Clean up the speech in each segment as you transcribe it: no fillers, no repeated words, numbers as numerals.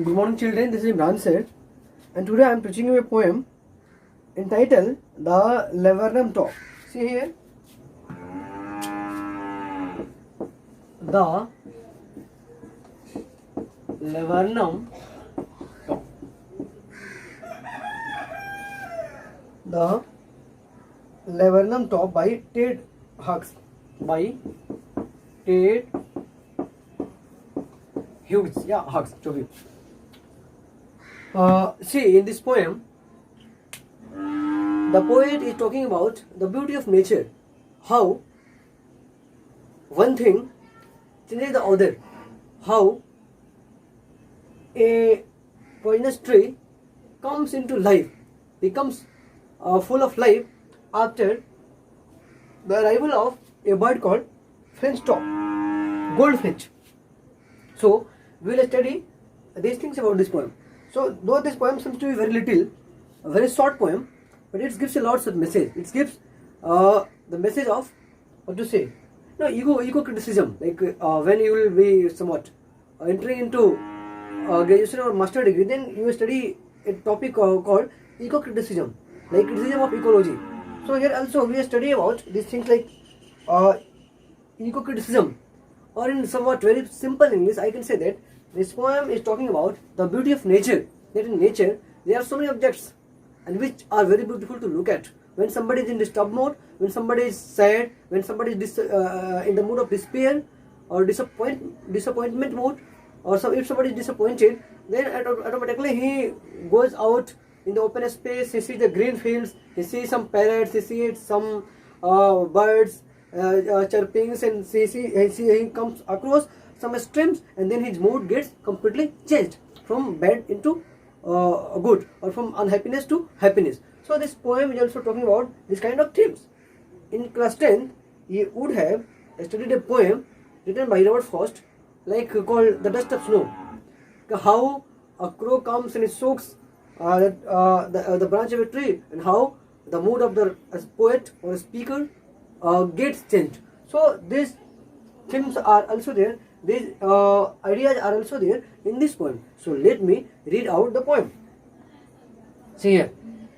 Good morning, children. This is Imran sir, and today I am preaching you a poem entitled "The Laburnum Top." See here, the laburnum top. The laburnum top by Ted Hughes. By Ted Hughes. Yeah, Hughes. See, in this poem, the poet is talking about the beauty of nature, how one thing changes the other, how a poisonous tree comes into life, becomes full of life after the arrival of a bird called French top, goldfinch. So, we will study these things about this poem. So, though this poem seems to be very little, a very short poem, but it gives a lot of message. It gives the message of what to say. No, ego criticism. Like when you will be somewhat entering into graduation or master degree, then you will study a topic called ego criticism, like criticism of ecology. So here also we will study about these things like ego criticism, or in somewhat very simple English, I can say that this poem is talking about the beauty of nature. That in nature there are so many objects and which are very beautiful to look at. When somebody is in disturbed mode, when somebody is sad, when somebody is in the mood of despair or disappointment mode, or if somebody is disappointed, then automatically he goes out in the open space. He sees the green fields, he sees some parrots, he sees some birds chirpings, and he comes across some streams, and then his mood gets completely changed from bad into good, or from unhappiness to happiness. So this poem is also talking about this kind of themes. In class 10th, you would have studied a poem written by Robert Frost, like called "The Dust of Snow." How a crow comes and it soaks the branch of a tree, and how the mood of the poet or speaker gets changed. So these themes are also there. These ideas are also there in this poem. So let me read out the poem. See here.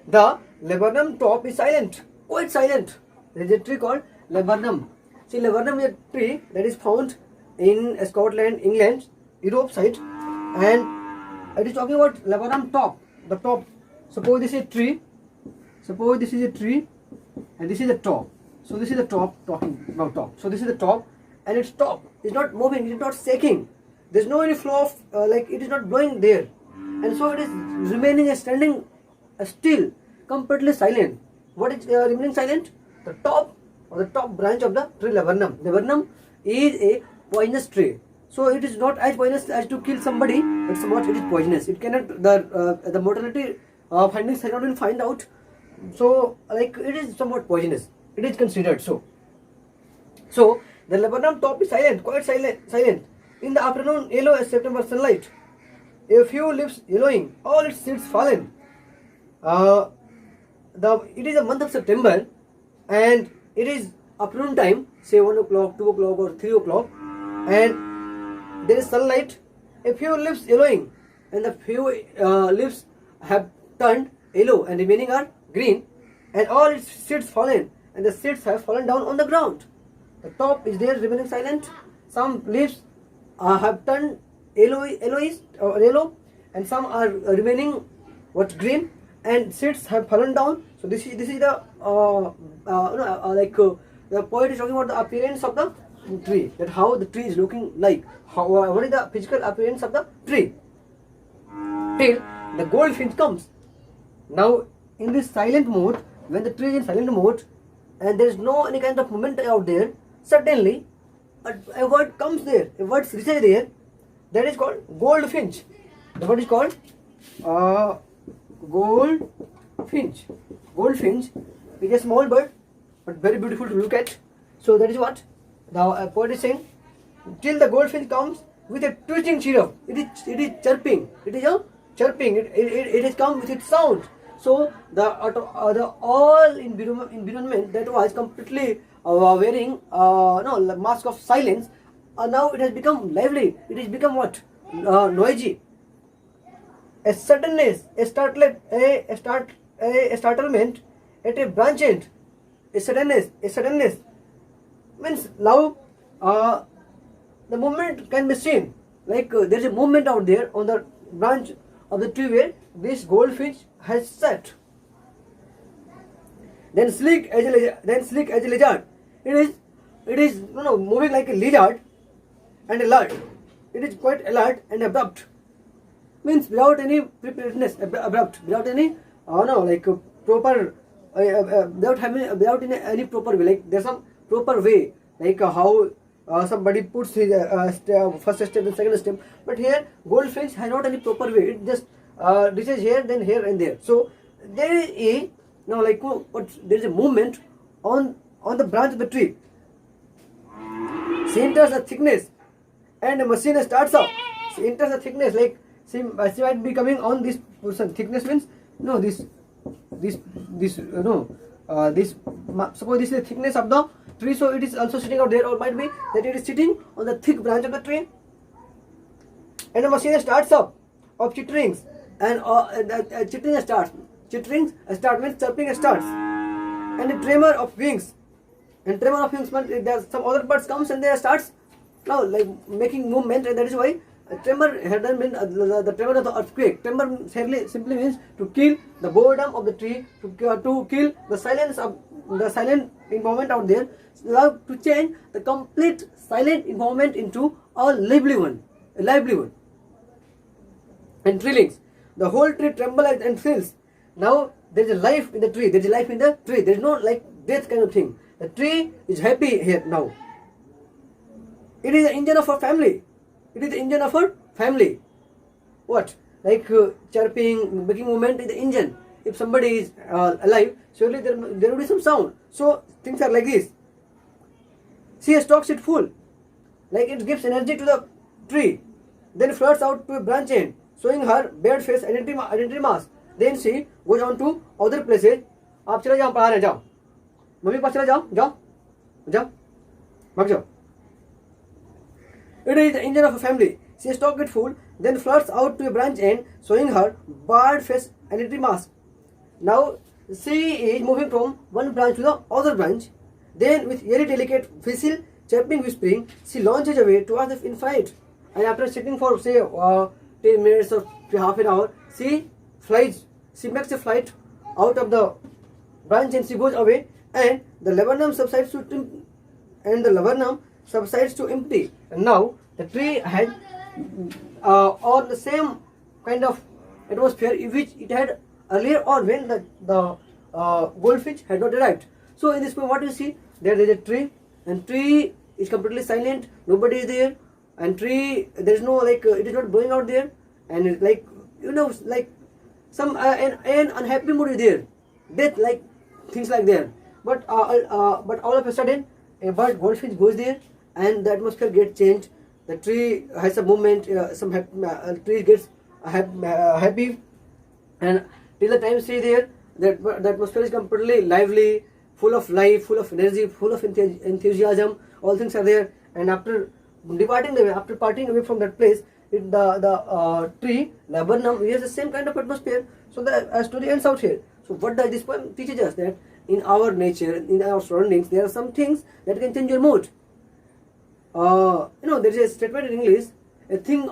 The laburnum top is silent, quite silent. There is a tree called laburnum. See, laburnum is a tree that is found in Scotland, England, Europe side, and it is talking about laburnum top. The top. Suppose this is a tree. Suppose this is a tree, and this is the top. So this is the top, talking about top. So this is the top, and its top is not moving, it is not shaking. There is no any flow of like it is not blowing there, and so it is remaining and standing still, completely silent. What is remaining silent? The top or the top branch of the tree laburnum. Laburnum is a poisonous tree, so it is not as poisonous as to kill somebody, but somewhat it is poisonous. It cannot the mortality findings have not been found out. So like it is somewhat poisonous. It is considered so. So the laburnum top is silent, quite silent. In the afternoon yellow as September sunlight. A few leaves yellowing, all its seeds fallen. It is a month of September, and it is afternoon time, say 1 o'clock, 2 o'clock, or 3 o'clock, and there is sunlight. A few leaves yellowing, and the few leaves have turned yellow, and remaining are green, and all its seeds fallen, and the seeds have fallen down on the ground. The top is there remaining silent. Some leaves have turned yellowish or yellow, and some are remaining green, and seeds have fallen down. So this is the the poet is talking about the appearance of the tree, that how the tree is looking like, how what is the physical appearance of the tree, till the goldfinch comes. Now in this silent mode, when the tree is in silent mode and there is no any kind of movement out there, suddenly a word comes there, a word reaches there, that is called goldfinch. The word is called goldfinch. Goldfinch is a small bird, but very beautiful to look at. So that is what the poet is saying. Till the goldfinch comes with a twisting chirrup. It is chirping. It is a chirping. It has come with its sound. So the all environment that was completely wearing mask of silence, now it has become lively. It has become what? Noisy. a suddenness, a startlement at a branch end. A suddenness means now the movement can be seen. Like there is a movement out there on the branch of the tree where this goldfinch has sat. Then sleek as a lizard. It is moving like a lizard and alert. It is quite alert and abrupt. Means without any preparedness, abrupt, without any proper, without any proper way. Like there's some proper way, like how somebody puts his first step and second step. But here goldfinch has not any proper way. It just reaches here, then here and there. So there is a there is a movement on the branch of the tree. She enters the thickness, and the machine starts up. She enters the thickness, like she might be coming on this person. Thickness means suppose this is the thickness of the tree, so it is also sitting out there, or might be that it is sitting on the thick branch of the tree. And the machine starts up of chitterings, and chittering starts. Chittering start means chirping starts, and the tremor of wings. And tremor of wings means there some other birds comes and they starts now like making movement, and that is why a tremor had been the tremor of the earthquake. Tremor simply means to kill the boredom of the tree, to kill the silence of the silent environment out there, to change the complete silent environment into a lively one. And trillings, the whole tree trembles and thrills. Now there is a life in the tree. There is life in the tree. There is no like death kind of thing. The tree is happy here now. It is the engine of our family. It is the engine of our family. What? Like chirping, making movement in the engine. If somebody is alive, surely there will be some sound. So things are like this. She stocks it full. Like it gives energy to the tree. Then flirts out to a branch end, showing her bared face identity mask. Then she goes on to other places. आप चले जाओ, पढ़ा रहे जाओ, mummy के पास चले जाओ, भाग जाओ. It is the engine of a family. She stocks it full, then flirts out to a branch end, showing her barred face identity mask. Now she is moving from one branch to the other branch. Then with very delicate whistle, chirping, whispering, she launches away towards the infinite. And after sitting for say 10 minutes or half an hour, she flies. She makes a flight out of the branch and she goes away. And the laburnum subsides to empty. And now the tree had or the same kind of atmosphere which it had earlier, or when the goldfinch had not arrived. So in this point, what you see, there is a tree, and tree is completely silent. Nobody is there, and tree there is no it is not going out there, and it's like some an unhappy mood is there, death like things like there. But all of a sudden, a bird goldfinch goes there, and the atmosphere gets changed. The tree has a movement. Tree gets happy, and till the time stay there, the atmosphere is completely lively, full of life, full of energy, full of enthusiasm. All things are there, and after parting away from that place, the tree laburnum has the same kind of atmosphere. So the story ends out here. So what does this poem teaches us? That in our nature, in our surroundings, there are some things that can change your mood. There is a statement in English: a thing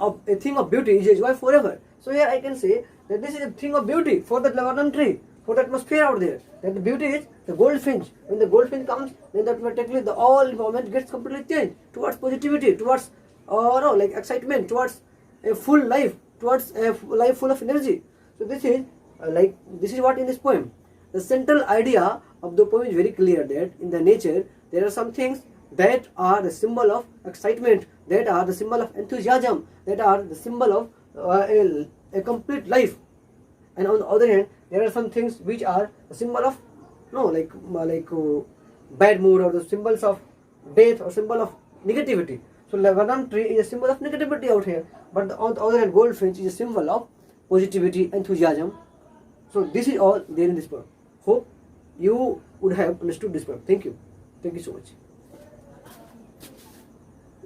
of beauty is a joy forever. So here I can say that this is a thing of beauty for the laburnum tree, for the atmosphere out there. That the beauty is the goldfinch. When the goldfinch comes, then automatically the all environment gets completely changed towards positivity, towards excitement, towards a full life, towards a life full of energy. So this is what in this poem. The central idea of the poem is very clear, that in the nature there are some things that are the symbol of excitement, that are the symbol of enthusiasm, that are the symbol of a complete life. And on the other hand, there are some things which are the symbol of bad mood, or the symbols of death, or symbol of negativity. So laburnum tree is a symbol of negativity out here, but on the other hand, goldfinch is a symbol of positivity, enthusiasm. So this is all there in this poem. Hope you would have understood this poem. Thank you so much.